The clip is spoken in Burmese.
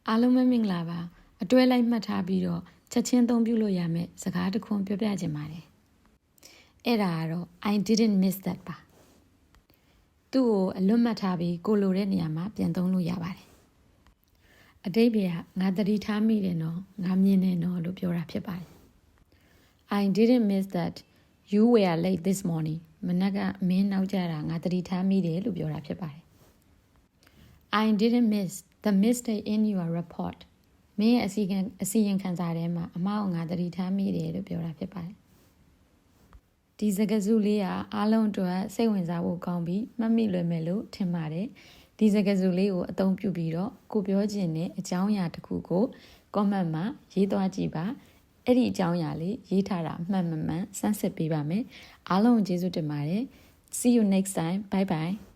အားလုံးပဲမင်္ဂလာပါအတွဲလိုက်မှတ်ထားပြီးတော့ချက်ချင်းသုံးပြုလို့ရမယ်စကားတစ်ခွန်းပြောပြချင်ပါတယ်အဲ့ဒါကတော့ I didn't miss that ပါသူ့ကိုအလွတ်မှတ်ထားပြီးကိုလိုတဲ့နေရာမှာပြန်သုံးလို့ရပါတယ်အတိတ်ကငါသတိထားမိတယ်နော်ငါမြင်တယ်နော်လို့ပြောတာဖြစ်ပါတယ် I didn't miss that you were late this morning မနက်ကမင်းနောက်ကျတာငါသတိထားမိတယ်လို့ပြောတာဖြစ်ပါတယ် I didn't miss the mistake in your report မင်းရဲ့အစီရင်ခံစာထဲမှာအမှားကိုငါသတိထားမိတယ်လို့ပြောတာဖြစ်ပါတယ်ဒီစကားစုလေးကအားလုံးအတွက်စိတ်ဝင်စားဖို့ကောင်းပြီးမှတ်မိလွယ်မယ်လို့ထင်ပါတယ်ဒီစကားစုလေးကိုအသုံးပြုပြီးတော့ကိုပြောချင်တဲ့အကြောင်းအရာတစ်ခုကို comment မှာရေးသွားကြည့်ပါအဲ့ဒီအကြောင်းအရာလေးရေးထားတာမှန်မှန်ဆန်းစစ်ပေးပါမယ်အားလုံးကျေးဇူးတင်ပါတယ် See you next time bye bye